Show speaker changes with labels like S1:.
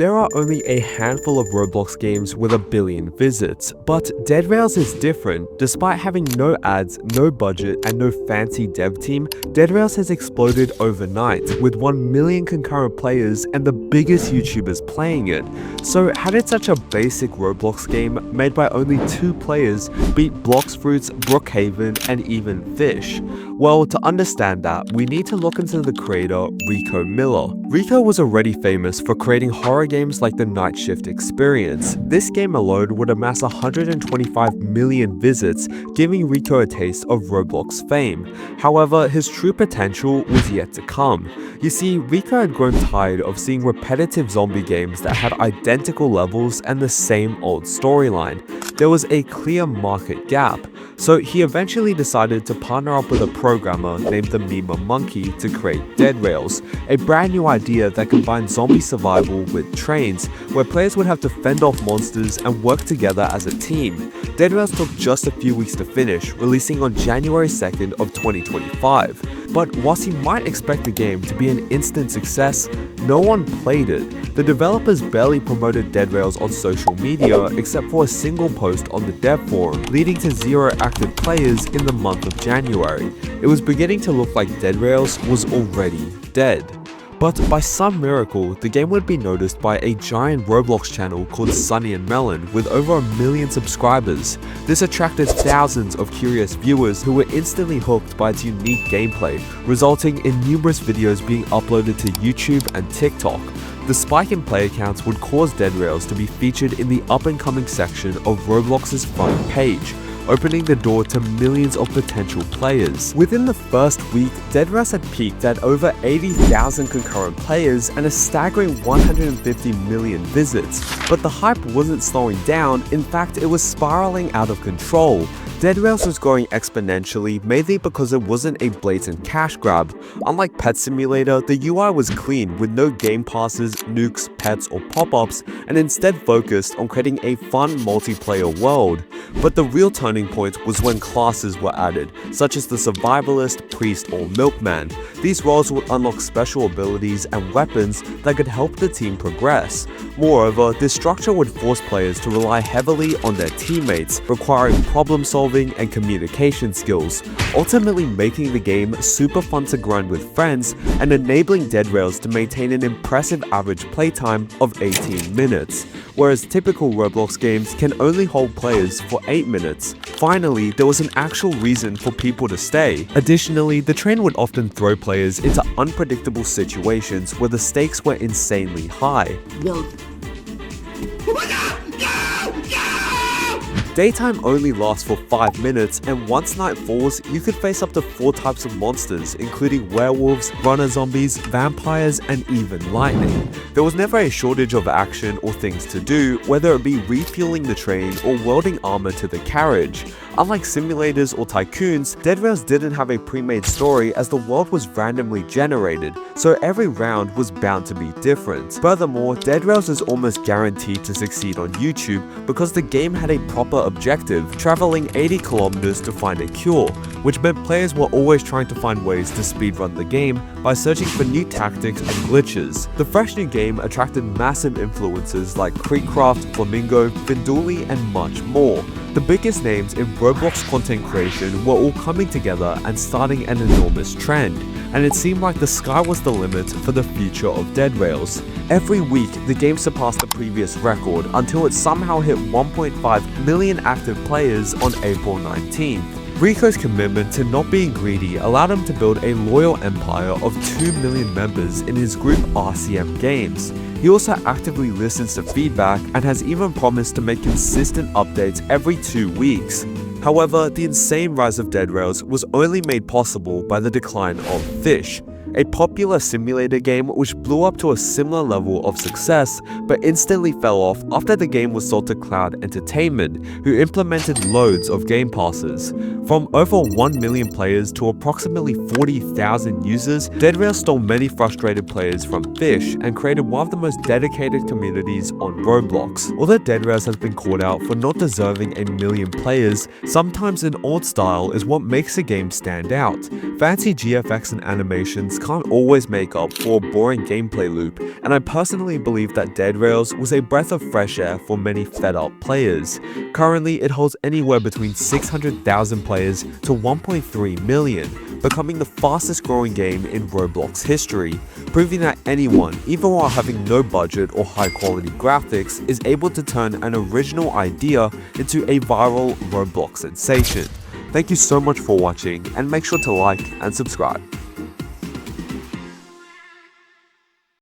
S1: There are only a handful of Roblox games with a billion visits, but Dead Rails is different. Despite having no ads, no budget, and no fancy dev team, Dead Rails has exploded overnight, with 1 million concurrent players and the biggest YouTubers playing it. So how did such a basic Roblox game made by only 2 players beat Blox Fruits, Brookhaven, and even Fish? Well, to understand that, we need to look into the creator Rico Miller. Rico was already famous for creating horror games like the Night Shift Experience. This game alone would amass 125 million visits, giving Rico a taste of Roblox fame. However, his true potential was yet to come. You see, Rico had grown tired of seeing repetitive zombie games that had identical levels and the same old storyline. There was a clear market gap, so he eventually decided to partner up with a programmer named the Mima Monkey to create Dead Rails, a brand new idea that combined zombie survival with trains, where players would have to fend off monsters and work together as a team. Dead Rails took just a few weeks to finish, releasing on January 2nd of 2025. But whilst you might expect the game to be an instant success, no one played it. The developers barely promoted Dead Rails on social media except for a single post on the dev forum, leading to 0 active players in the month of January. It was beginning to look like Dead Rails was already dead. But by some miracle, the game would be noticed by a giant Roblox channel called Sunny and Melon with over 1 million subscribers. This attracted thousands of curious viewers who were instantly hooked by its unique gameplay, resulting in numerous videos being uploaded to YouTube and TikTok. The spike in player counts would cause Dead Rails to be featured in the up-and-coming section of Roblox's front page, opening the door to millions of potential players. Within the first week, Dead Rails had peaked at over 80,000 concurrent players and a staggering 150 million visits. But the hype wasn't slowing down, in fact it was spiraling out of control. Dead Rails was growing exponentially, mainly because it wasn't a blatant cash grab. Unlike Pet Simulator, the UI was clean with no game passes, nukes, pets, or pop-ups, and instead focused on creating a fun multiplayer world. But the real turning point was when classes were added, such as the Survivalist, Priest, or Milkman. These roles would unlock special abilities and weapons that could help the team progress. Moreover, this structure would force players to rely heavily on their teammates, requiring problem solving and communication skills, ultimately making the game super fun to grind with friends and enabling Dead Rails to maintain an impressive average playtime of 18 minutes, whereas typical Roblox games can only hold players for 8 minutes. Finally, there was an actual reason for people to stay. Additionally, the train would often throw players into unpredictable situations where the stakes were insanely high. Daytime only lasts for 5 minutes, and once night falls, you could face up to 4 types of monsters, including werewolves, runner zombies, vampires, and even lightning. There was never a shortage of action or things to do, whether it be refueling the train or welding armor to the carriage. Unlike simulators or tycoons, Dead Rails didn't have a pre-made story as the world was randomly generated, so every round was bound to be different. Furthermore, Dead Rails is almost guaranteed to succeed on YouTube because the game had a proper objective, traveling 80 kilometers to find a cure, which meant players were always trying to find ways to speedrun the game by searching for new tactics and glitches. The fresh new game attracted massive influences like Creekcraft, Flamingo, Finduli, and much more. The biggest names in Roblox content creation were all coming together and starting an enormous trend, and it seemed like the sky was the limit for the future of Dead Rails. Every week, the game surpassed the previous record until it somehow hit 1.5 million active players on April 19th. Rico's commitment to not being greedy allowed him to build a loyal empire of 2 million members in his group RCM Games. He also actively listens to feedback and has even promised to make consistent updates every 2 weeks. However, the insane rise of Dead Rails was only made possible by the decline of Fish, a popular simulator game which blew up to a similar level of success but instantly fell off after the game was sold to Cloud Entertainment, who implemented loads of game passes. From over 1 million players to approximately 40,000 users, Dead Rails stole many frustrated players from Fish and created one of the most dedicated communities on Roblox. Although Dead Rails has been called out for not deserving 1 million players, sometimes an old style is what makes a game stand out. Fancy GFX and animations can't always make up for a boring gameplay loop, and I personally believe that Dead Rails was a breath of fresh air for many fed-up players. Currently, it holds anywhere between 600,000 players to 1.3 million, becoming the fastest growing game in Roblox history, proving that anyone, even while having no budget or high quality graphics, is able to turn an original idea into a viral Roblox sensation. Thank you so much for watching, and make sure to like and subscribe.